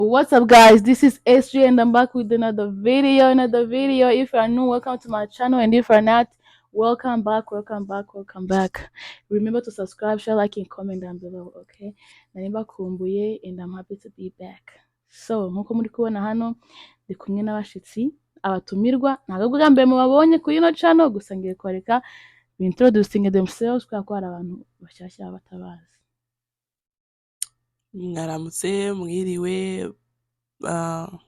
What's up, guys? This is S3 and I'm back with another video. If you are new, welcome to my channel, and if you're not, welcome back. Remember to subscribe, share, like, and comment down below, okay? Naniba kumbuye, and I'm happy to be back. So nkuko muri kubona hano ndi kumwe n'abashitsi abatumirwa ntabwo bwa mbere mubabonye kuri ino channel, gusa ngiye kwareka introducing themselves kubera ko hari abantu bashyashya batabazi. Mwaramutse mwiriwe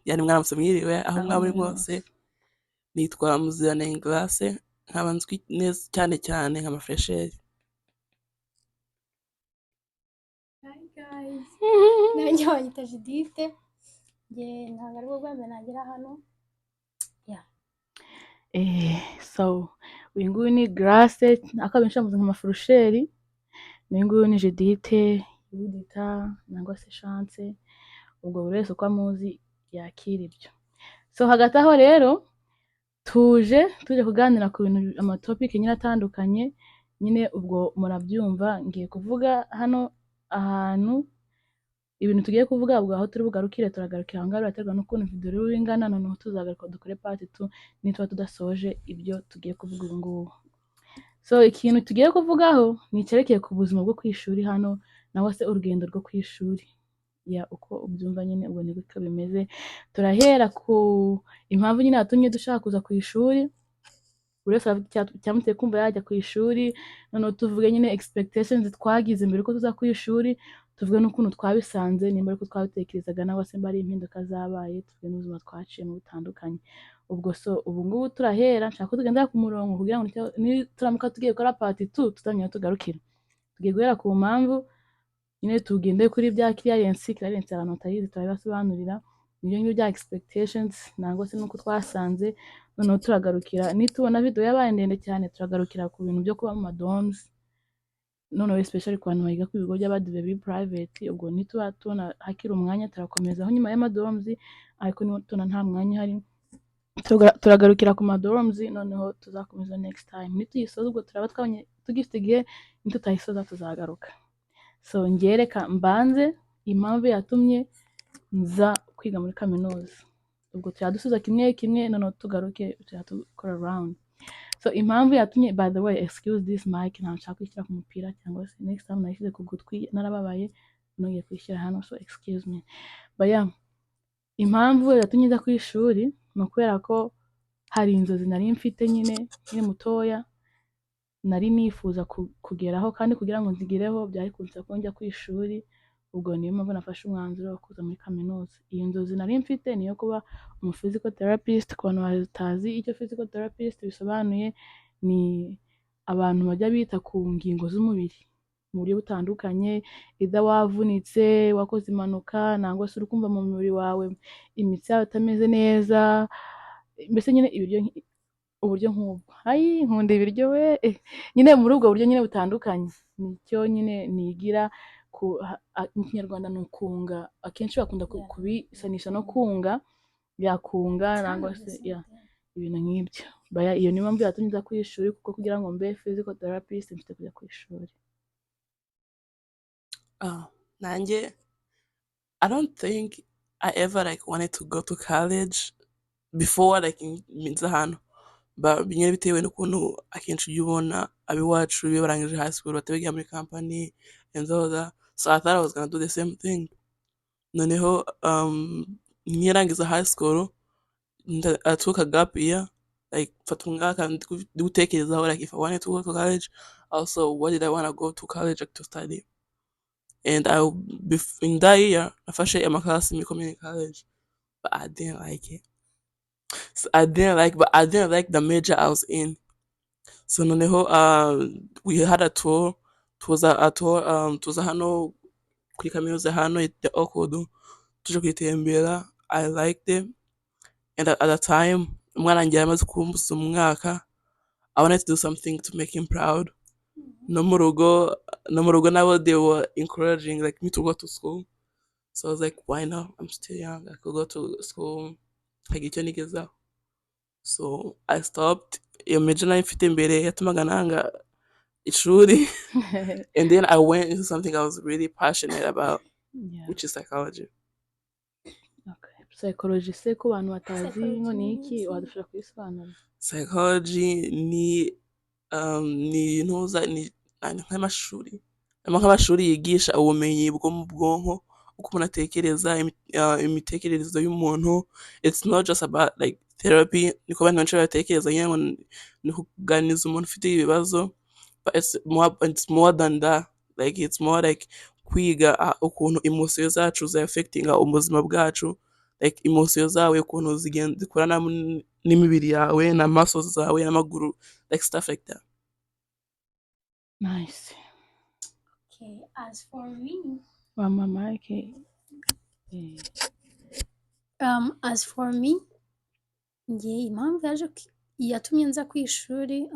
yani mwaramutse mwiriwe aho mwaba muri hose. Nitwa Muzirane Grace, nkaba nzwi neza cyane nk'amafresheri. Hi guys, nanjye wanyita Judith, ntabwo ari bwo bwa mbere nagera hano. So uyu nguyu ni Grace, akabenshi bamuzi nk'amafrusheri. Uyu nguyu ni Judith, Yudita nangwa se Chance, ubwo buri wese uko amuzi yakira ibyo. So hagati aho rero tuje kuganira ku bintu amatopic nyine atandukanye, nyine ubwo murabyumva. Ngiye kuvuga hano ahantu ibintu tugiye kuvuga, ubwo aho turi bugarukire turagarukira aho ngaho, biraterwa n'ukuntu video iri ingana. Noneho tuzagaruka dukore part 2 nitwa tudasoje ibyo tugiye kuvuga ubu ngubu. So ikintu tugiye kuvugaho ni icyerekeye ku buzima bwo kwishuri hano, naho se urugendo rwo kwishuri uko ubyumva nyine ubwo niko bimeze. Turahera ku impamvu nyine yatumye dushaka kuza ku ishuri. Buri wese cyamuteye kumva yajya ku ishuri. Noneho tuvuge nyine expectations twagize mbere ko tuza ku ishuri, tuvuge n'ukuntu twabisanze, nimba ariko twabitekerezaga nawe se mbari impinduka zabaye, tuvuge n'ubuzima twaciyemo butandukanye. Ubwo so ubu ngubu turahera, nshaka ko tugendera ku murongo kugira ngo turamuka tugiye gukora part 2 tutanyura tugarukira. Tugiye guhera ku mpamvu nyine tugendeye kuri bya clearance abantu batayizi turabibasobanurira, nibyo ngibyo bya expectations nangwa se nuko twasanze. Noneho turagarukira, nitubona video yabaye ndende cyane, turagarukira ku bintu byo kuba mu dorms, noneho especially ku bantu biga ku bigo by'abadive private. Ubwo nituba tubona hakiri umwanya turakomezaho nyuma y'amadorms, ariko nitubona nta mwanya hari turagarukira ku madorms, noneho tuzakomeza next time. Nituyisoza ubwo turaba twabonye tugifite igihe, nitutayisoza tuzagaruka. So ngereka mbanze impamvu yatumye nza kwiga muri kaminuza, ubwo turadusuza kimwe noneho tugaruke tukora round. So impamvu yatumye, by the way, excuse this mic, nta nshaka kwishyira ku mupira cyangwa se next time nayishyize ku gutwi narababaye, nongeye kwishyira hano, so excuse me. But yeah, impamvu yatumye nza ku ishuri ni ukubera ko hari inzozi nari mfite nyine mutoya, nari nifuza kugeraho, kandi kugira ngo nzigireho byari kunsaba ko njya ku ishuri. Ubwo niyo mpamvu nafashe umwanzuro wo kuza muri kaminuza. Iyo nzozi nari mfite niyo kuba physical therapist. Ku bantu batazi icyo physical therapist bisobanuye, ni abantu bajya bita ku ngingo z'umubiri mu buryo butandukanye, ida wavunitse, wakoze impanuka, nangwa se uri kumva mu mubiri wawe imitsi yawe itameze neza, mbese nyine uburyo nk'ubwo. Nkunda ibiryo we nyine muri ubwo buryo nyine butandukanye. Nicyo nyine nigira mu Kinyarwanda ni ukunga. Akenshi bakunda kubisanisha no kunga, yakunga nangwa se ibintu nk'ibyo. Iyo niyo mpamvu yatumye nza ku ishuri, kuko kugira ngo mbe physical therapist mfite kujya ku ishuri. Nanjye I don't think I ever wanted to go to college before nza hano, nyine bitewe n'ukuntu akenshi ujya ubona abiwacu iyo barangije high school batabigira muri company and all that. So I thought I was gonna do the same thing. Noneho nkirangiza high school I took a gap year, mfata umwaka ndi gutekerezaho if I wanted to go to college, also what did I want to go to college to study. And in that year nafashe class in community college, but I didn't like it. So I didn't like the major I was in. So noneho we had a tour. Tuza hano kuri Kaminuza hano ya Okudu, tuje kwitembera. I liked it, and at the time umwana ngiye amaze kumbuza umwaka, I wanted to do something to make him proud. No mu rugo nabo they were encouraging me to go to school. So I was like, why not? I'm still young, I could go to school icyo nigezaho. So I stopped. Iyo major nari mfite imbere yatumaga nanga ishuri and then I went into something I was really passionate about, which is psychology. psychology se ko abantu batazi Psychology ngo ni ni iki iki? wadushobora kubisobanura? psychology ni ntuza ni nk'amashuri nk'amashuri yigisha ubumenyi bwo mu bwonko uko umuntu atekereza imitekerereze y'umuntu. It's not just about like therapy niko abantu benshi batekereza nyine ngo ni kuganiriza umuntu ufite ibibazo, but it's more than that. Like it's more like kwiga ukuntu emotion zacu za affecting ubuzima bwacu, like emotion zawe ukuntu zikorana n'imibiri yawe na muscles zawe n'amaguru, like stuff like that. Nice. Okay, as for me, Wa mama yake as for me, njye impamvu yatumye nza ku ishuri,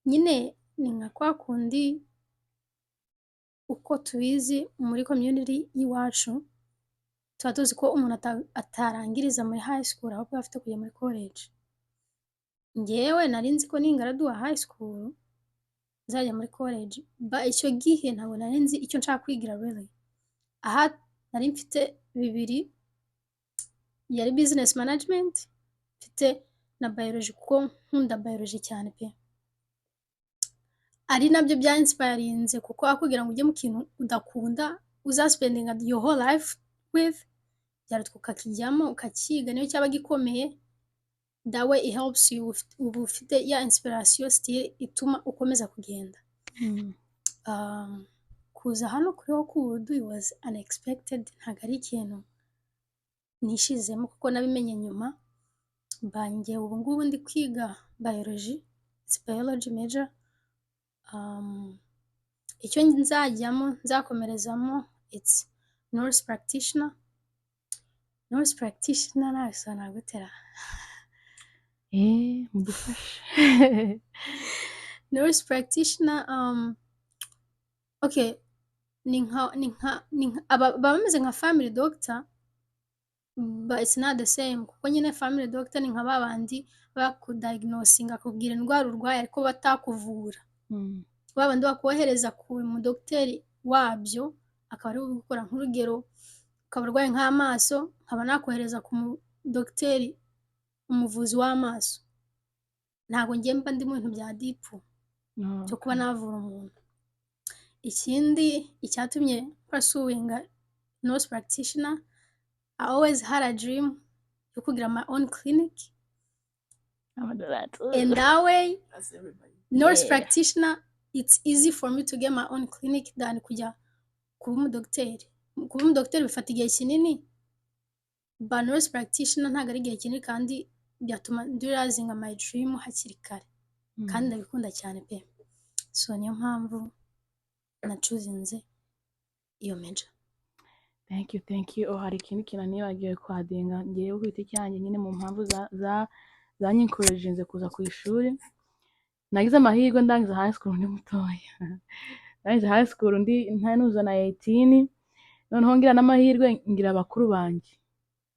nyine ni nka kwa kundi uko tubizi muri community y'iwacu tuba tuzi ko umuntu atarangiriza muri high school ahubwo afite kujya muri college. Njyewe nari nzi ko ningaraduwa high school nzajya muri college, but icyo gihe ntabwo nari nzi icyo nshaka kwigira really. Aha nari mfite bibiri, yari business management, mfite na biology kuko nkunda biology cyane pe. Ari nabyo bya inspirinze kuko akubwira ngo ujye mu kintu udakunda uzaspendinga your whole life with, byarutwa ukakijyamo ukakiga niyo cyaba gikomeye, that way it helps you uba ufite ya inspiration still ituma ukomeza kugenda. Kuza hano kuri Hawkwood was unexpected, ntabwo ari ikintu nishizemo kuko nabimenye nyuma. Banjye ubu ngubu ndi kwiga biology, it's biology major. Icyo nzajyamo nzakomerezamo it's nurse practitioner. Nurse practitioner nasa nagutera mudufashe. nurse practitioner, okay, ni nka bameze nka family doctor, but it's not the same kuko nyine family doctor ni nka babandi bakudiagnosinga akubwira indwara urwaye ariko batakuvura. Babandi bakohereza ku mudokiteri wabyo akaba ari gukora nk'urugero, ukaba urwaye nk'amaso nkaba nakohereza ku mudokiteri umuvuzi w'amaso. Ntabwo njye mba ndi mu bintu bya deep cyo kuba navura umuntu. Ikindi icyatumye pursuing nurse practitioner, I always had a dream yo kugira my own clinic. And that way, That's everybody. nurse practitioner, it's easy for me to get my own clinic than kujya kuba umudokiteri. Kuba umudokiteri bifata igihe kinini, but nurse practitioner ntabwo ari igihe kinini kandi byatuma realizing my dream hakiri kare. Kandi ndabikunda cyane pe. So niyo mpamvu nacuzinze iyo major. Thank you. Hari ikintu kinanibagiwe kwadinga ngiye kwita cyanjye nyine mu mpamvu zanyinkuraginze kuza ku ishuri. Nagize amahirwe ndangiza high school ndi mutoya. Nagize high school ndi ntanuza na 18, noneho ngira n'amahirwe ngira abakuru banjye.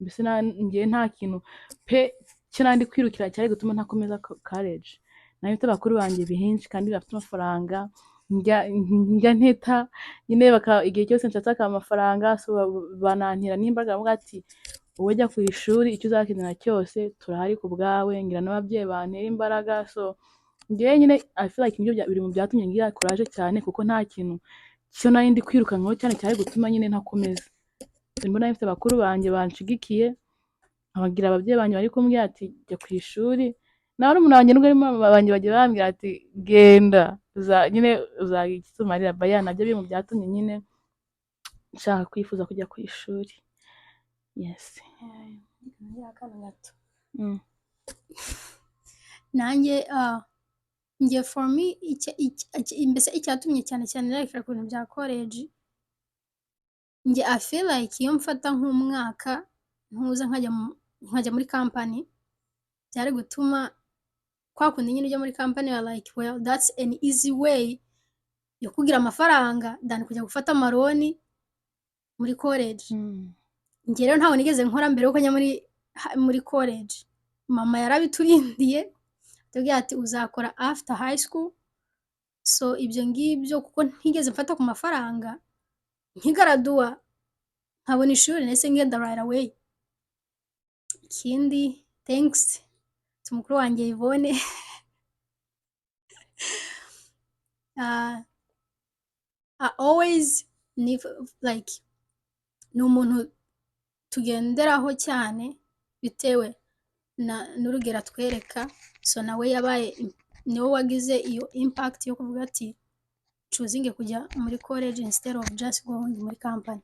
Mbese ngiye nta kintu pe cyandi kwirukira cyari gutuma ntakomeza college. Nahita abakuru banjye bihenshi kandi bafite amafaranga, njya nteta nyine igihe cyose nshatse amafaranga, so banantira n'imbaga bavuga ati wowe jya ku ishuri icyo uzakenera cyose turahari ku bwawe. Ngira n'ababyeyi bantera imbaraga, so ngiye nyine I feel like ibyo biri mu byatumye ngira courage cyane kuko nta kintu cyo nari ndi kwirukankaho cyane cyari gutuma nyine ntakomeza. Mbona mfite abakuru banjye banshigikiye, abagira ababyeyi banjye bari kumbwira ati jya ku ishuri. Nawe umuntu wanjye n'ubwo banjye bagiye bambwira ati genda nyine uzagitumarira baya, nabyo biri mu byatumye nyine nshaka kwifuza kujya ku ishuri. Yes. Ngira akantu gato. Nanjye njye for me mbese icyatumye cyane cyane rekera ku bintu bya college, njye I feel like iyo mfata nk'umwaka ntuza nkajya muri company byari gutuma kwa kundi nyine ujya muri company ya like well that's an easy way yo kugira amafaranga than kujya gufata amaroni muri college. Njye rero ntawe nigeze nkora mbere yuko njya muri college. Mama yarabiturindiye atubwira ati uzakora after high school, so ibyo ngibyo kuko ntigeze mfata ku mafaranga nkigaraduwa nkabona ishuri nahise ngenda right away. Ikindi thanks to mukuru wanjye Yvonne I always like ni umuntu tugenderaho cyane bitewe n'urugero atwereka, so nawe yabaye niwe wagize iyo impact yo kuvuga ati choosing kujya muri college instead of just going muri company.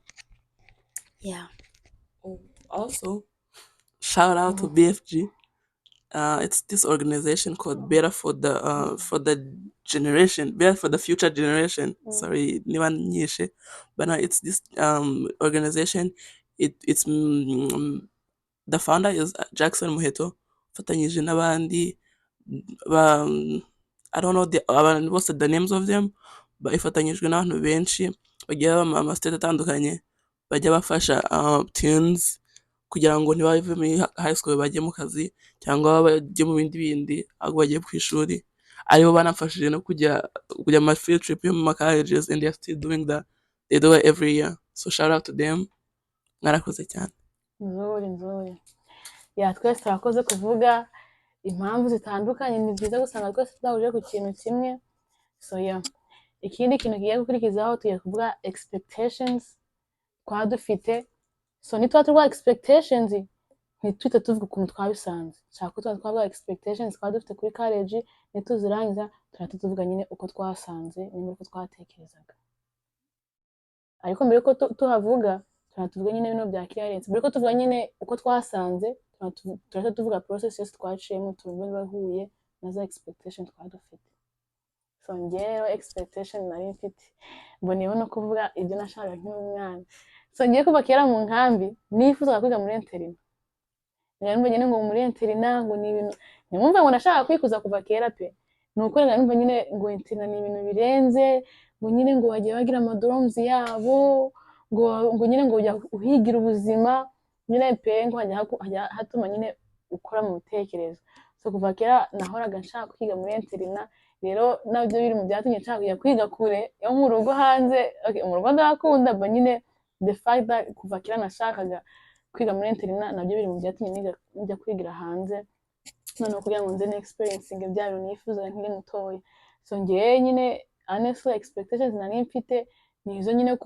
Yeah. Also, shout out to BFG. It's this organization called Better for the Generation, Better for the Future Generation. Sorry, niba nyishe, but no, it's this organization. It's the founder is Jackson Muheto, fatanyije n'abandi I don't know what's the names of them, but ifatanyijwe n'abantu benshi bagiye baba ama state atandukanye bajya bafasha teens kugira ngo ntibave muri high school bajye mu kazi cyangwa bajye mu bindi ahubwo bagiye ku ishuri. Aribo banafashije no kujya ma field trip yo mu colleges, and they are still doing that. They do it every year, so shout out to them. Mwarakoze cyane. Nzuri. Ya twese turakoze kuvuga impamvu zitandukanye. Ni byiza gusanga twese tudahuje ku kintu kimwe. So yeah, ikindi kintu kigiye gukurikizaho tugiye kuvuga expectations kwa dufite. So nitwa tuvuga expectations ntitwite tuvuga ukuntu twabisanze. Cyako twavuga expectations kwa dufite kuri college nituzirangiza tuvuga nyine uko twasanze n'uko twatekerezaga. Ariko mbere ko tuhavuga tuvuga nyine bino bya clearance. Mbere ko tuvuga nyine uko twasanze tuvuga process yose twaciyemo tuvuga bahuye na za expectations kwa dufite. So ngewe expectation nari mfite mboneyeho no kuvuga ibyo nashaka nk'umwana. So ngiye kuva kera mu nkambi nifuza kwiga muri interina. Nyamwe nyine ngo muri interina ngo ni ibintu nimumva ngo nashaka kwikuza kuva kera pe. Nuko numva nyine ngo interina ni ibintu birenze, ngo nyine ngo bagiye bagira amadorms yabo, ngo nyine ngo ujya uhigira ubuzima, nyine pe ngo hajya hatuma nyine ukora mu bitekerezo. So kuva kera nahoraga nshaka kwiga muri interina. Rero nabyo biri mu byatumye nshaka kujya kwiga kure yo mu rugo hanze. Okay, mu rugo ndakunda ba nyine the fact that kuva kera nashakaga kwiga muri interina nabyo biri mu byatumye njya kwigira hanze. None kugira ngo nze experience bya bintu nifuza nkiri mutoya. So ngiye nyine honestly expectations nari mfite ni izo nyine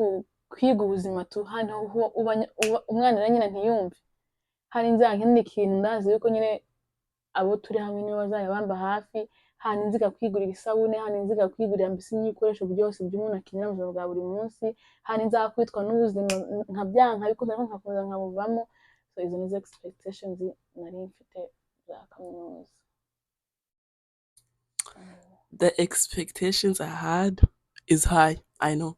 kwiga ubuzima tu hano umwana nyine ntiyumve. Hari nzanke n'ikintu ndazi yuko nyine abo turi hamwe nibo bazaya bamba hafi. Hani nziga kwigurira isabune, hani nziga kwigurira mbese n'ibikoresho byose by'umuntu akenera mu buzima bwa buri munsi. Hani nza kwitwa n'ubuzima nkabyanka ariko nkakomeza nkabuvamo. So izo ni expectations nari mfite za kaminuza. The expectations I had is high. I know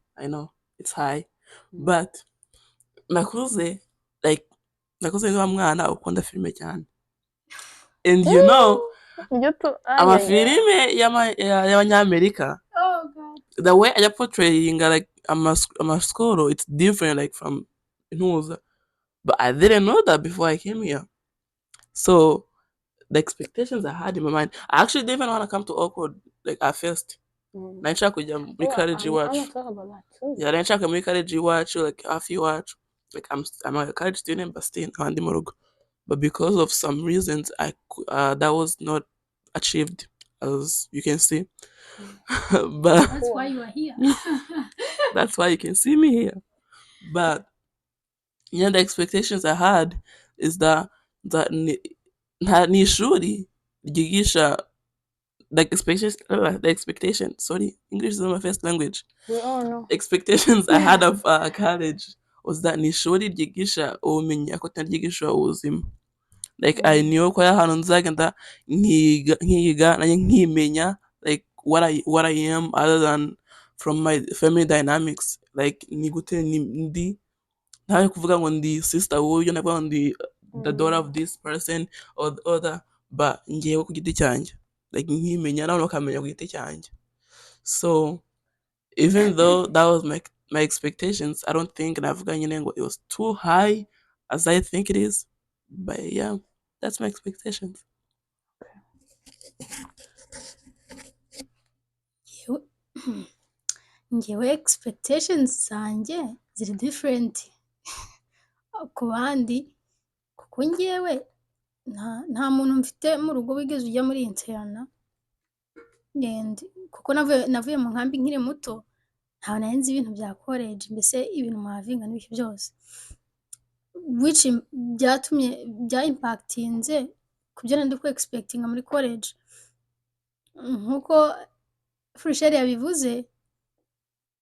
it's high, but nakuze niba mwana ukunda filime cyane, and you know amafilime y'abanyamerika, the way I portraying like amaskoro, it's different like from Kaminuza, but I didn't know that before I came here. So the expectations I had in my mind, I actually didn't even want to come to Oakwood like at first. Naishaka kujya muri college iwacu. Yeah, naishaka muri college iwacu like hafi iwacu. Like I'm a college student but still ndi mu rugo. But because of some reasons that was not achieved, as you can see. But That's why you are here. That's why you can see me here. But the expectations I had is that ni ishuri ryigisha the expectation. Sorry, English is not my first language. We all know. Expectations I had of college was that ni ishuri ryigisha ubumenyi ako ryigisha ubuzima. Like I knew ko ahantu nzagenda nkiga nanjye nkimenya like what I am other than from my family dynamics. Like ni gute ndi ntawe kuvuga ngo ndi sister w'uyu navuga ndi the daughter of this person or the other, but ngewe ku giti cyanjye like nkimenya nawe bakamenya ku giti cyanjye. So even though that was my expectations, I don't think navuga nyine ngo it was too high as I think it is, but yeah, that's my expectations. Ngewe expectations zanjye ziri different. ku bandi kuko njyewe nta muntu mfite mu rugo wigeze ujya muri interna kuko navuye mu nkambi nkiri muto ntawe nari nzi ibintu bya college mbese ibintu muhavinga n'ibiki byose which bya impactinze ku byo nari ku expectinga muri college nk'uko Furisheri yabivuze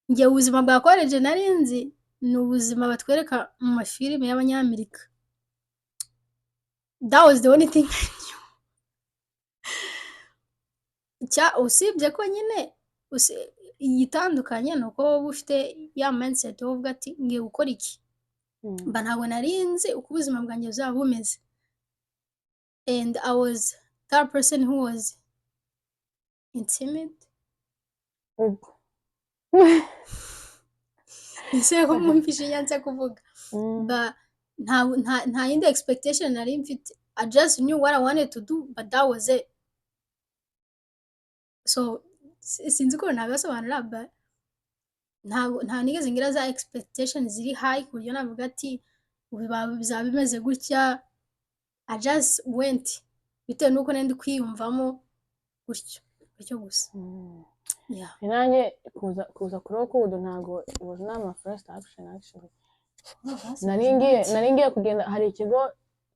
njye ubuzima bwa college nari nzi ni ubuzima batwereka mu mafilime y'abanyamerika. That was the only thing I knew. Usibye ko nyine igitandukanye ni uko wowe ufite ya mindset wo uvuga ati ngiye gukora iki mba ntabwo nari nzi uko ubuzima bwanjye buzaba bumeze and I was that person who was timid. Ese ko mwumvishe nyanza kuvuga nta yindi expectation nari mfite. I just knew what I wanted to do but that was it. So sinzi ko nabisobanura but nta nigeze ngira za expectation ziri high ku buryo navuga ati bizaba bimeze gutya. I just went bitewe nuko nari ndi kwiyumvamo gutyo gusa. nanjye kuza kuri okudu ntago it was not my first action actually. Nari ngiye kugenda hari ikigo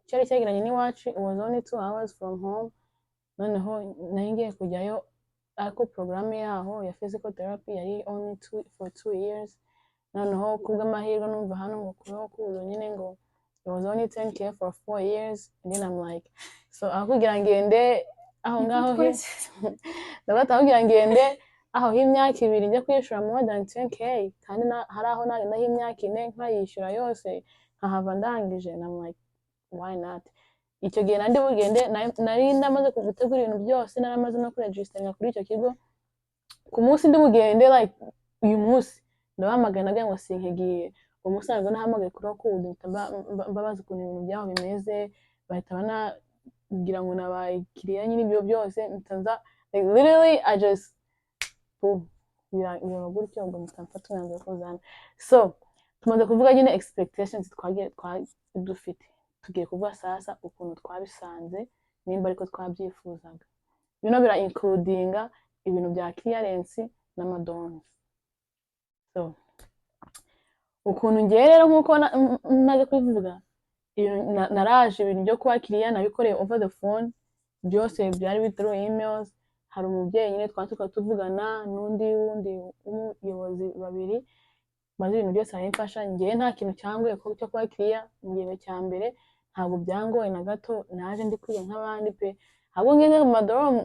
cyari cyegeranye n'iwacu, it was only 2 hours from home. Noneho nari ngiye kujyayo ariko porogaramu yaho ya physical therapy yari only for 2 years. Noneho kubw'amahirwe numva hano ngo kuri okudu nyine ngo it was only 10K for 4 years and then I'm like so aho kugira ngende aho ngaho ndabataho ngende aho h'imyaka 2 njya kwishura more than 10K kandi hari aho nagenda h'imyaka 4 nkayishyura yose nkahava ndangije and I'm like why not. Icyo gihe nandi bugende nari ndamaze gutegura ibintu byose naramaze no kuregisteringa kuri icyo kigo. Ku munsi ndi bugende like uyu munsi ndabahamagara ngo sinkigiye umusango nahamagaye kuri okudu mbabaza ukuntu ibintu byaho bimeze bahita banagira ngo nabayikiriya nyine ibyo byose ntanza like literally I just biba gutyo ngo mutamfata umwanzuro kuzana. So tumaze kuvuga nyine expectations twagiye dufite, tugiye kuvuga sasa ukuntu twabisanze nimba ariko twabyifuzaga. Bino bira includinga ibintu bya clearance n'amadons. So ukuntu ngiye rero nkuko naje kubivuga naraje ibintu byo kwakiriya nabikoreye over the phone byose byari bitaro emails. Hari umubyeyi nyine twatuka tuvugana n'undi umuyobozi babiri maze ibintu byose arimfasha. Ngiye nta kintu cyangoye ko cyo kwakiriya ngiye cya mbere ntabwo byangoye na gato. Naje ndi kwiga nk'abandi pe ahubwo ngeze mu madorm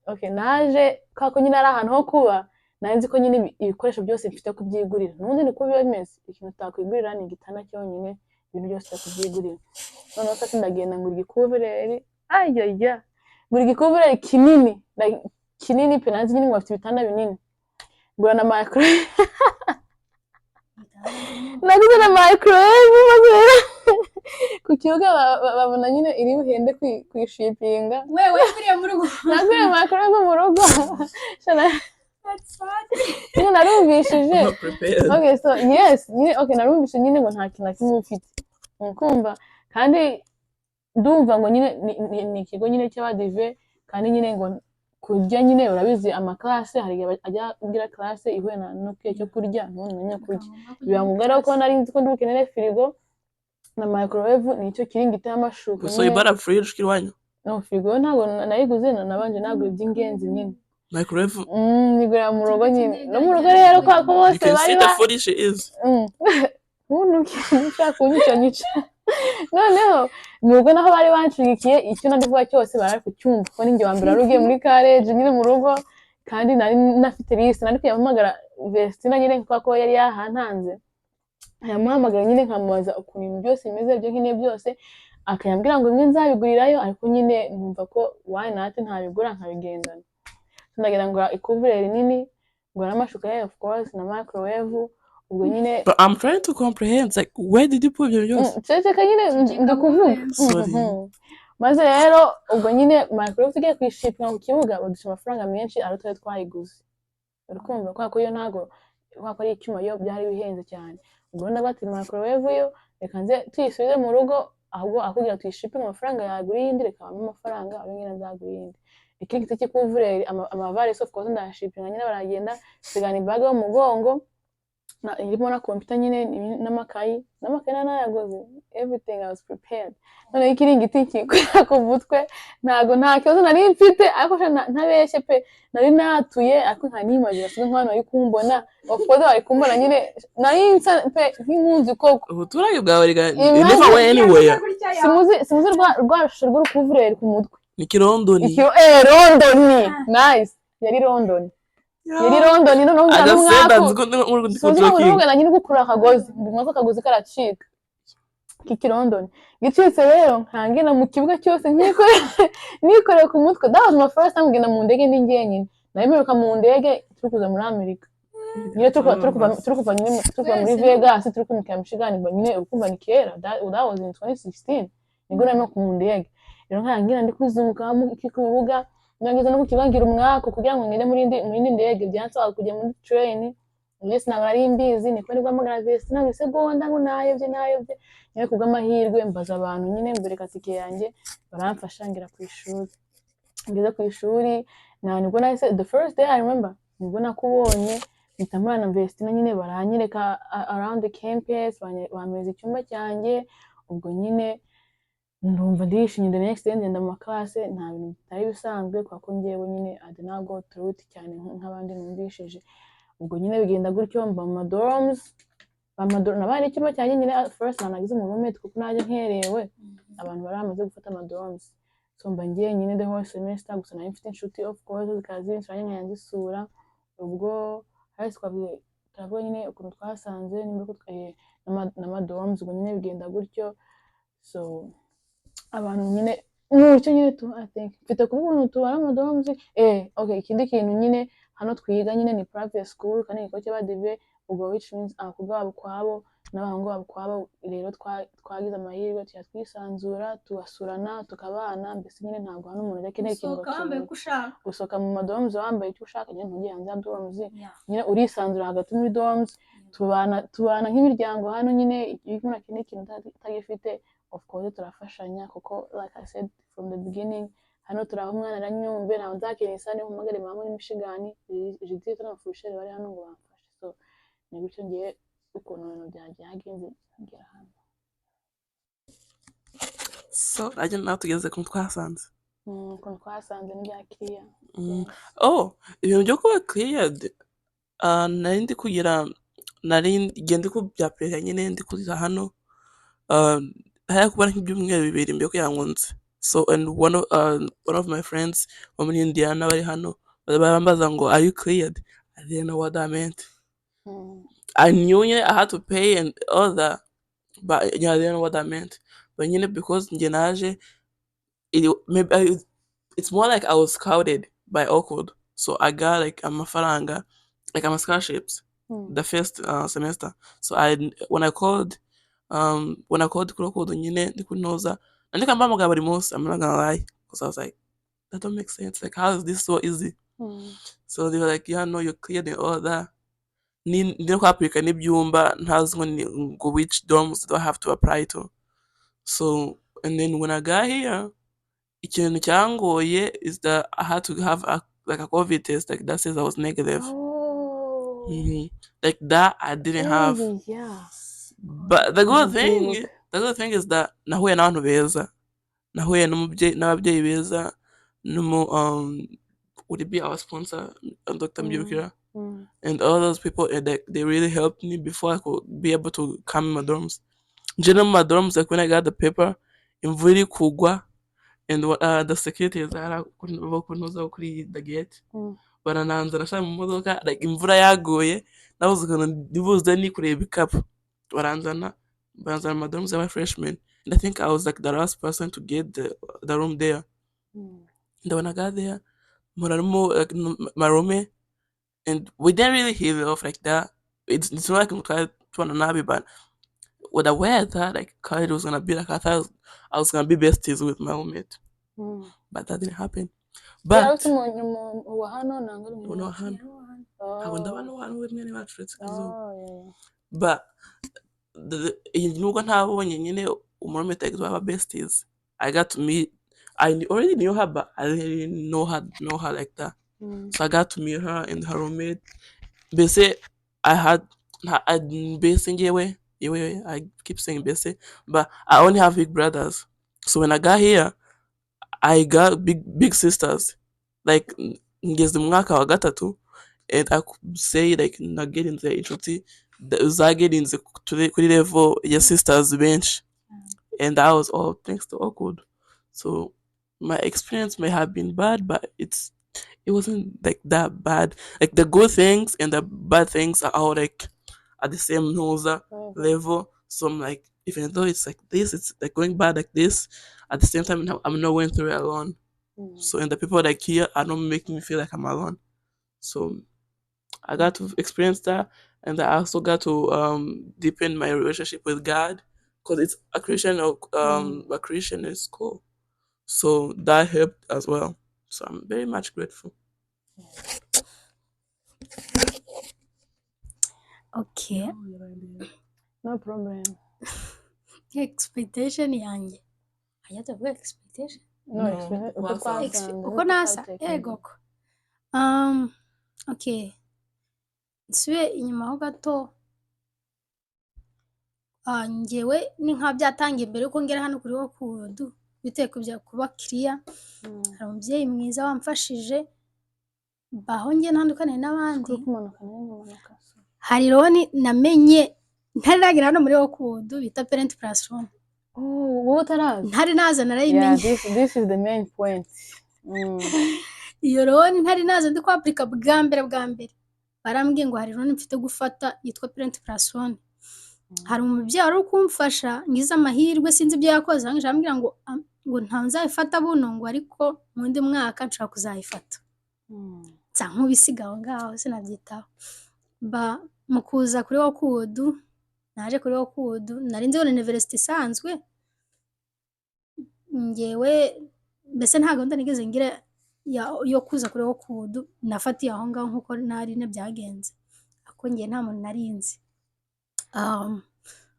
okay naje kako nyine ari ahantu ho kuba nanzi ko nyine ibikoresho byose mfite kubyigurira. N'undi niko biba bimeze ikintu utakwigurira ni igitanda cyonyine ibintu byose kubyigurira. Noneho sasa ndagenda ngura igikuvureri ngura igikuvureri kinini kinini pe nanzi nyine ngo afite ibitanda binini ngura na microwave naguze na microwave maze ku kibuga babona nyine iri buhende kwishipinga. Wewe kuriya mu rugo nagure microwave mu rugo nyine narumvishije okay so yes nyine okay narumvishije nyine ngo nta kintu kimwe ufite kumva kandi ndumva ngo nyine ni ikigo nyine cy'abadive kandi nyine ngo kurya nyine urabizi amaklase hari ajya kugira classe ihuye no kwiye cyo kurya none kurya bibangugara ko nari nzi ko ndukenere firigo na microwave nicyo kiringita y'amashuka. So ibara fridge kirwanyu? No firigo ntago nayiguze nabanje nagura iby'ingenzi nyine. Microwave nigura mu rugo nyine no mu rugo rero kwa ko bose bari the food she is nshaka kunyica noneho mu rugo naho bari banshigikiye icyo nandivuga cyose bari kucyumva ko ninjye wambere arugiye muri college nyine mu rugo kandi nari nafite liste nari kuyamagara Vestina nyine ko yari yahantanze yamuhamagara nyine nkamubaza ukuntu ibintu byose bimeze byo nkine byose akayambwira ngo mwe nzabigurirayo ariko nyine numva ko why not ntabigura nkabigendana. Ndagenda ngura ikuvureri nini ngura n'amashuka yayo of course na microwave ubwo nyine. But I'm trying to comprehend like where did you put your yours? Ceceka nyine ndakuvuga maze rero ubwo nyine microwave tugiye kwishipinga ku kibuga badusha amafaranga menshi ariko twayiguze urikumva kwa ko yo ntago kwa ko ari icyuma yo byari bihenze cyane. Ubwo ndabati microwave yo reka nze tuyisubize mu rugo ahubwo akubwira tuyishipe amafaranga yagura iyindi reka bampe amafaranga abengene nzagura iyindi ikindi giti cy'ikuvureri amavarisi of course ndashipinga nyine baragenda sigana ibage yo mu mugongo irimo na computer nyine n'amakayi nayagoze everything I was prepared none ikiringiti kikora ku mutwe nta kibazo nari mfite ariko ntabeshye pe nari natuye ariko nka nimaje asiga nk'abantu bari kumbona of course bari kumbona nyine nari nsa pe nk'inkunzi koko ubuturage bwawe never went anywhere simuzi rwashusho rw'urukuvureri ku mutwe ni Kirondoni Londoni nice yari Londoni none umwaka nyine gukura akagozi ndumva akagozi karacika k'ikirondoni gicitse rero nkangena mu kibuga cyose nikoreye ku mutwe that was my first time ngenda mu ndege ndi njyenyine nayimeruka mu ndege turi kuza muri Amerika nyine turi kuva muri Vegas turi kumikira Michigan nyine ukumva ni kera that was in 2016 nibwo nayimeruka mu ndege rero nkangena ndi kuzunguka mu kibuga nageze no kukibangira umwaka kugira ngo ngende muri indi ndege byansaba kujya muri train Yes nabari imbizi niko nibwo amagara vesti na segonda ngo nayobye nyine kubw'amahirwe mbaza abantu nyine mbere katike yanjye baramfasha ngira ku ishuri ngeze ku ishuri nibwo nahise the first day I remember nibwo nakubonye nitamura na vesti na nyine baranyereka around the campus bameze icyumba cyanjye ubwo nyine ndumva ndishimye the next day ngenda mu class nta bintu bitari bisanzwe kwa ko ngiyewe nyine I did not go through it cyane nk'abandi numvishije ubwo nyine bigenda gutyo mba mu dorms nabari icyumba cyanjye nyine first nanagize mu roommate kuko naje nkerewe abantu baramaze gufata ama dorms so mba ngiye nyine the whole semester gusa nari mfite inshuti of course zikazi nsanye nyanzisura ubwo hasi twavuga nyine ukuntu twasanze nimba ko n'ama dorms ubwo nyine bigenda gutyo so abantu nyine n'icyo nyine I think mfite kubuntu tubara ama dorms okay ikindi kintu nyine hano twiga nyine ni private school kandi niko cy'abadive ubwo which means abakobwa babo kwabo n'abahungu babo kwabo rero twagize amahirwe twisanzura tugasurana tukabana mbese nyine ntabwo hano umuntu akeneye ikintu gusohoka mu dorms wambaye icyo ushaka nyine ntugiye hanze ya dorms nyine urisanzura hagati muri dorms tubana nk'imiryango hano nyine iyo umuntu akeneye ikintu utagifite of course turafashanya kuko like I said from the beginning hano turaho umwana aranyumve ntawe nzakeneye isane mpamagare mama muri Michigan jidite n'abafusheri bari hano ngo bamfashe so ni gutyo ngiye ukuntu ibintu byagenze ngera hano so ajya nawe tugeze ku twasanze ukuntu twasanze n'ibya clear ibintu byo kuba cleared nari ngende ku bya pressure nyine ndi kuza hano hari kuba nk'ibyumweru bibiri mbere kugira ngo nze so and one of my friends from Indiana bari hano barambaza ngo are you cleared I didn't know what that meant I knew I had to pay and all that but I didn't know what that meant but because nge naje it's more like I was scouted by Awkward so I got like amafaranga like I'm scholarships the first semester so when I called Awkward nyine ndi kunoza and I'm not gonna lie because I was like that don't make sense like how is this so easy so they were like yeah no you're cleared and all that ndi ko apply n'ibyumba ntazi ngo which dorms do I have to apply to so and then when I got here ikintu cyangoye is that I had to have a COVID test like that says I was negative like that I didn't have but the good thing is that nahuye n'abantu beza nahuye n'ababyeyi beza would it be our sponsor Dr. Mbyukira and all those people they really helped me before I could be able to come in my dorms generally my dorms like when I got the paper imvura iri kugwa and the security is kunoza kuri the gate barananza nashaka mu modoka like imvura yaguye nabuze ukuntu ndibuze ni kureba ikapu baranzana my dorms are my freshmen and I think I was like the last person to get the room there and when I got there like my roommate and we didn't really hit it off like that it's not like I'm trying to nabi but with the way I thought like college was gonna be like I thought I was gonna be besties with my roommate but that didn't happen but but nubwo ntabonye nyine umurumete like twaba besties, I got to meet, already knew her, but I didn't know her like that. So I got to meet her and her roommate. Bese, I base ngewe, I keep saying bese, but I only have big brothers. So when I got here, I got big sisters. Like ngeze mu mwaka wa gatatu, and I could say like nagerinze inshuti zagerinze kuri level ya sisters benshi, and that was all thanks to awkward. So my experience may have been bad, but it wasn't like that bad. Like the good things and the bad things are all like at the same level. So I'm like, even though it's like this, it's like going bad like this. At the same time, I'm not going through it alone. So and the people like here are not making me feel like I'm alone. So I got to experience that, and I also got to deepen my relationship with God, because it's a Christian school. So that helped as well. So I'm very much grateful. Okay. No problem. Expectation yanjye ajya tuvuga expectation uko uko nasa ego ko okay, nsubiye inyuma ho gato. Njyewe ni nka byatangiye mbere yuko ngera hano kuri Wood bitewe kujya kuba clear. Hari umubyeyi mwiza wamfashije baho njye ntandukane n'abandi. Hari roni namenye ntaragera hano muri Wood bita parent plus one. wowe utarazi? Ntari naza narayimenye. This is the main point. Iyo roni ntari naza ndi kwapurika bwa mbere barambwiye ngo hari roni mfite gufata yitwa parent plus one. Hari umubyeyi wari kumfasha ngize amahirwe sinzi ibyo yakoze ambwira ngo nta nzayifata buno ngo ariko mu ndi mwaka nshobora kuzayifata. Nsa nk'ubisigaho ngaho sinabyitaho. Mu kuza kuri Wood, naje kuri Wood nari nzi university isanzwe. Ngewe mbese nta gahunda nigeze ngira yo kuza kuri Wood, nafatiye aho ngaho nk'uko nari byagenze. Ako ngiye nta muntu narinzi.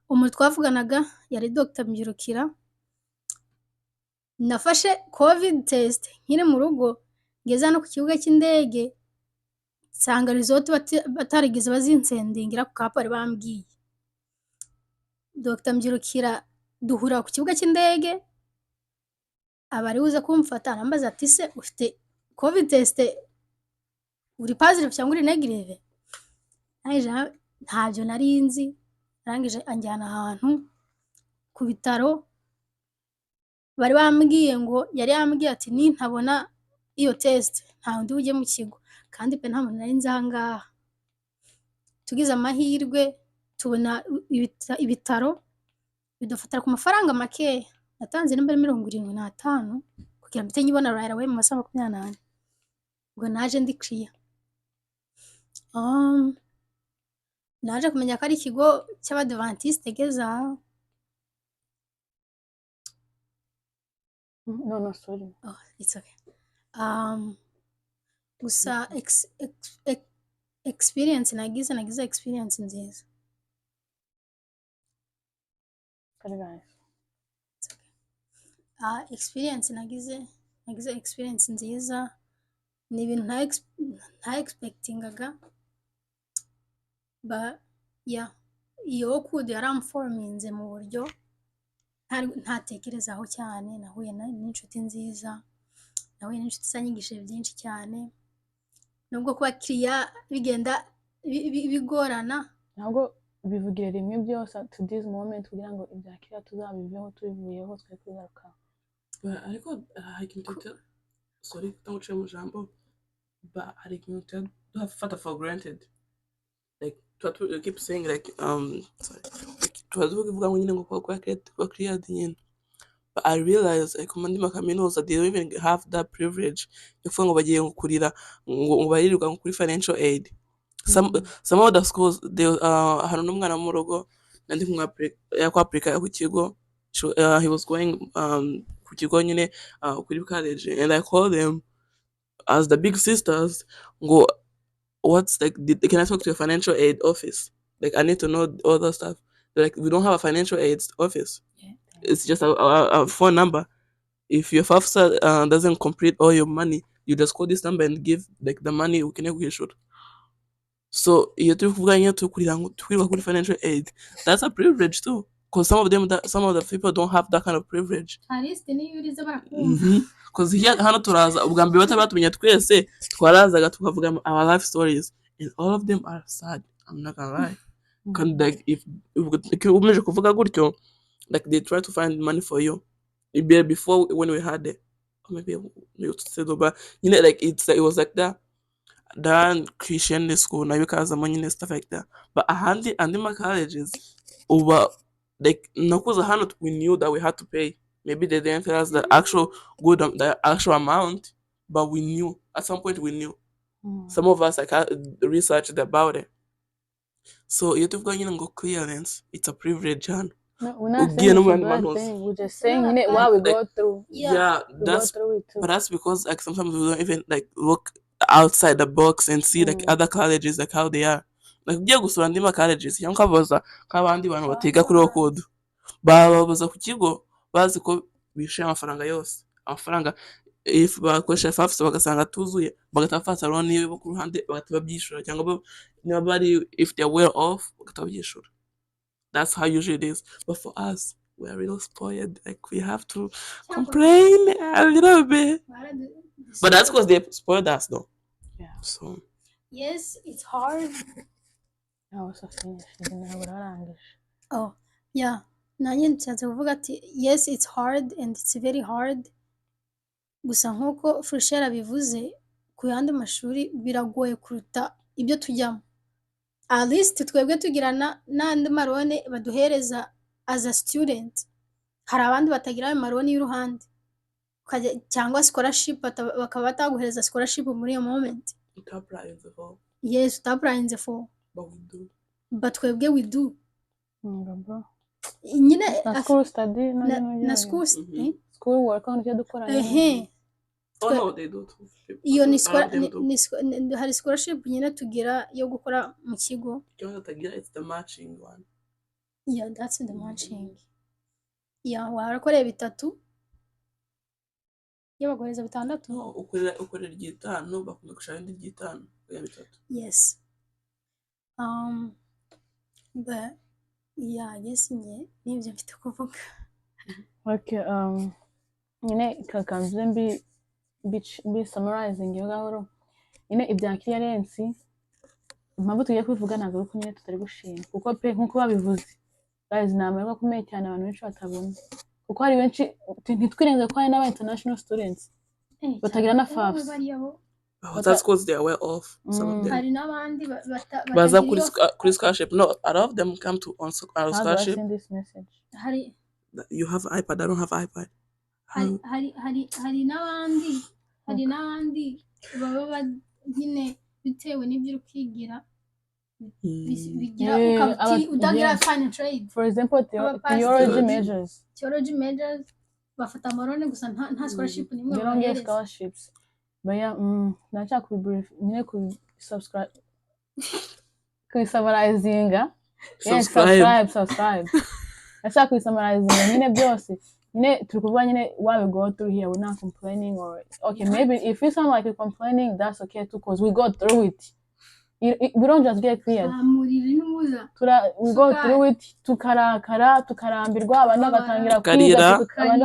Umuntu twavuganaga yari Dr. Mbyirukira. Nafashe covid test nkiri mu rugo, ngeze hano ku kibuga cy'indege nsanga result batarigeze bazinsendingira ku kapari bambwiye. Dr. Mbyirukira duhura ku kibuga cy'indege, abari buze kumfata arambaza ati se ufite covid test uri positive cyangwa uri negative? Ntabyo nari nzi. Arangije anjyana ahantu ku bitaro, bari bambwiye ngo yari yambwiye ati nintabona iyo test nta wundi ujye mu kigo, kandi pe nta muntu nari nzi aha ngaha. Tugize amahirwe tubona ibitaro bidufatira ku mafaranga makeya. Natanze n'imbere 75 kugira ngo nyibona right away mu masaha 24. Ubwo naje ndi clear. Naje kumenya ko ari ikigo cy'Abadventiste Geza. No, sorry. Oh, it's okay. Gusa experience nagize experience nziza. Very nice. It's okay. Experience nagize experience nziza. Ni ibintu nta expectingaga. Yeah, iyo Wood yaramforminze mu buryo ntatekerezaho cyane. Nahuye n'inshuti nziza, nahuye n'inshuti zanyigishije byinshi cyane, nubwo kuba clear bigenda bigorana. Ntabwo bivugire rimwe byose to this moment kugira ngo ibyakira tuzabiveho tubivuyeho twe kugaruka. Ariko sorry kutanguciye mu jambo, but hari ikintu tuhafata for granted. Like we keep saying like tuvuga ngo nyine ngo kwa clear nyine, but I realize like mu Kaminuza they don't even have that privilege yo kuvuga ngo bagiye kurira ngo baririrwa kuri financial aid. Some other schools they hari n'umwana mu rugo nandi kumwaprika ku kigo, he was going ku kigo nyine kuri college, and I called them as the big sisters ngo what's like can I talk to your financial aid office, like I need to know all that stuff. like we don't have a financial aid office. It's just a phone number. If your FAFSA doesn't complete all your money, you just call this number and give like the money ukeneye kwishyura. So iyo turi kuvuga nyine twirirwa kuri financial aid, that's a privilege too, because some of the people don't have that kind of privilege. Because here hano turaza ubwa mbere batari batumenya twese twarazaga tukavuga our life stories and all of them are sad. I'm not gonna lie. Like if umeje kuvuga gutyo, like they try to find money for you. Before when we had it, or maybe you said but you know like it was like that. Then Christian school now because the money and stuff like that. But and my colleges over like no cause we knew that we had to pay. Maybe they didn't tell us the actual the actual amount, but we knew at some point we knew. Some of us like researched about it. So you have going go clearance. It's a privilege, and no, we're not saying it's a bad thing. We're just saying what we go through. Yeah, we go through it too. But that's because like sometimes we don't even like look outside the box and see like other colleges like how they are. Like ugiye gusura andi ma colleges cyangwa ukabaza nk'abandi bantu batiga kuri Okodo babaza ku kigo bazi ko bishyuye amafaranga yose. Amafaranga if bakoresha FAFSA bagasanga tuzuye bagatafata loan yo ku ruhande bagatabyishura cyangwa niba bari if they're well off bagatabyishura. That's how usually it is. But for us, we're real spoiled. Like we have to complain a little bit. But that's because they spoiled us though. Yeah. So yes, it's hard. I also finished. Oh, yeah. Nanjye nshatse kuvuga ati yes, it's hard and it's very hard. Gusa nk'uko Freshera bivuze ku yandi mashuri biragoye kuruta ibyo tujyamo. At least twebwe tugirana n'andi marone baduhereza as a student. Hari abandi batagira ayo marone y'uruhande cyangwa scholarship bakaba bataguhereza scholarship muri iyo moment. Yes, utaprayinze for. But we do. But twebwe we do. Bro. Nyine na school study na school school work on cyo dukora. Oh no, they do too. Iyo ni hari scholarship nyine tugira yo gukora mu kigo. It's the matching one. Yeah, that's the matching. Yeah, warakoreye bitatu. Iyo baguhereza bitandatu. No, ukorera igitano bakunda gushaka indi gitano ya bitatu. Yes. But yeah, I guess nibyo mfite kuvuga. Okay, nyine kakanze be summarizing yo gahoro. Nyine ibya clearance impamvu tugiye kwivuga ntabwo ari nyine tutari gushima kuko pe nkuko babivuze guys namerwa kumeye cyane abantu benshi batabona kuko hari benshi ntitwirenze ko hari n'aba international students batagira na FAFSA. That's because they are well off. Some of them. Hari n'abandi baza kuri scholarship. No, a lot of them come to on scholarship. How do I send this message? You have iPad. I don't have iPad. Hari n'abandi baba nyine bitewe n'ibyo uri kwigira bigira udagira fine trade. For example, theology majors bafata amarone gusa nta scholarship nimwe they don't get scholarships. But yeah, nacha ku brief nyine ku subscribe ku summarizing subscribe nacha ku summarizing nyine byose nyine turi kuvuga nyine why we go through here, we're not complaining or okay maybe if you sound like you're complaining that's okay too because we go through it. We don't just get cleared. We go through it tukarambirwa abandi bagatangira kwiga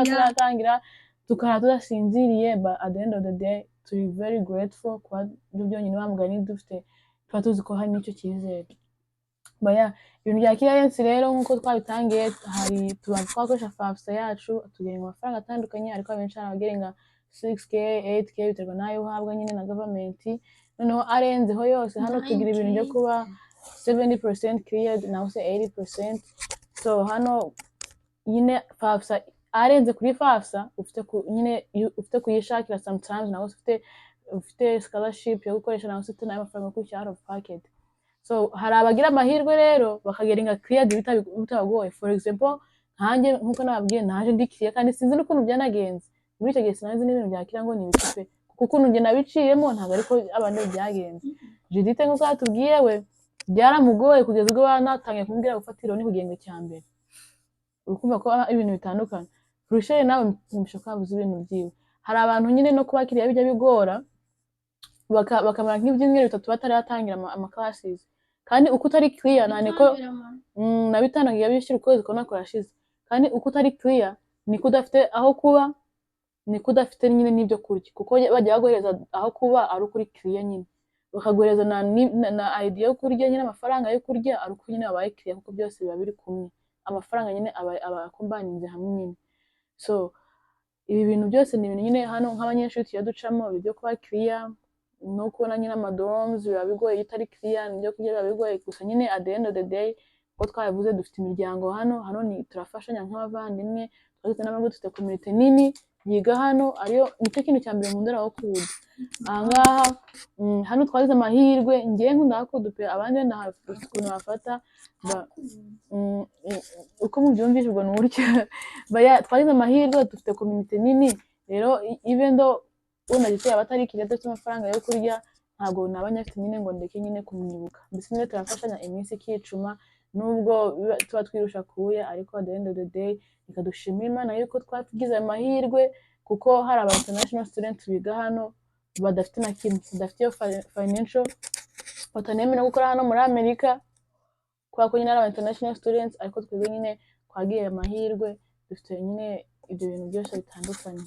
tukatangira tudasinziriye, but at the end of the day turi very grateful kwa ibyo nyine bamugani dufite tuba tuzi ko hari n'icyo cyizere. But yeah, ibintu bya clearance rero nkuko twabitangiye hari twakoresha FAFSA yacu tugenga amafaranga atandukanye ariko abenshi arabagenga 6k 8k biterwa nayo uhabwa nyine na government. Noneho arenzeho yose hano tugira ibintu byo kuba 70% cleared naho se 80%. So hano nyine FAFSA arenze kuri FAFSA ufite kuyishakira sometimes naho ufite scholarship yo gukoresha naho ufite nayo amafaranga kuri out of pocket. So hari abagira amahirwe rero bakageringa cleared bitabagoye. For example nkanjye nkuko nababwiye naje ndi clear kandi sinzi n'ukuntu byanagenze muri icyo gihe sinazi n'ibintu byakira ngo ni ibikipe kuko ukuntu nge nabiciyemo ntabwo ariko abandi byagenze. Judith nkuko atubwiye we byaramugoye kugeza ubwo banatangiye kumubwira gufatira ni kugenge cya mbere. Urukumva ko ibintu bitandukanye. Furushere nawe nkumisha kwabuze ibintu byiwe. Hari abantu nyine no kubakiriya bijya bigora bakamara nk'ibyumweru 3 bataratangira ama classes. Kandi uko utari clear niko na bitangiye bishyira ukwezi ko nakora ashize. Kandi uko utari clear niko udafite aho kuba, niko udafite nyine n'ibyo kurya, kuko bajya bagohereza aho kuba ari ukuri clear nyine, bakagohereza na idea yo kurya nyine, amafaranga yo kurya ari uko nyine babaye clear, kuko byose biba biri kumwe, amafaranga nyine aba combininze hamwe nyine. So ibi bintu byose ni ibintu nyine hano nk'abanyeshuri tuya ducamo, ibyo kuba clear no kubona nyine amadorms biba bigoye, itari clear n'ibyo kurya biba bigoye. Gusa nyine at the end of the day ko twabivuze dufite imiryango hano ni turafashanya nk'abavandimwe, twageze n'amahirwe dufite community nini yiga hano, ariyo nicyo kintu cya mbere nkundira aho kuza ahangaha. Hano twagize amahirwe, ngiye nkunda kudupe abandi wenda hafite ukuntu bafata uko mubyumvise ubwo ni uburyo twagize amahirwe dufite community nini. Rero even though unagiteye abatari kiriya dufite amafaranga yo kurya, ntabwo nabanyafite nyine ngo ndeke nyine kumwibuka. Mbese nyine turafashanya iminsi ikicuma, nubwo tuba twirusha kuya, ariko at the end of the day reka dushimire Imana yuko twagize amahirwe, kuko hari aba international students biga hano badafite na kimwe, badafite iyo financial, batanemera gukora hano muri Amerika, kwa ko nyine ari aba international students, ariko twebwe nyine twagiye amahirwe, dufite nyine ibyo bintu byose bitandukanye.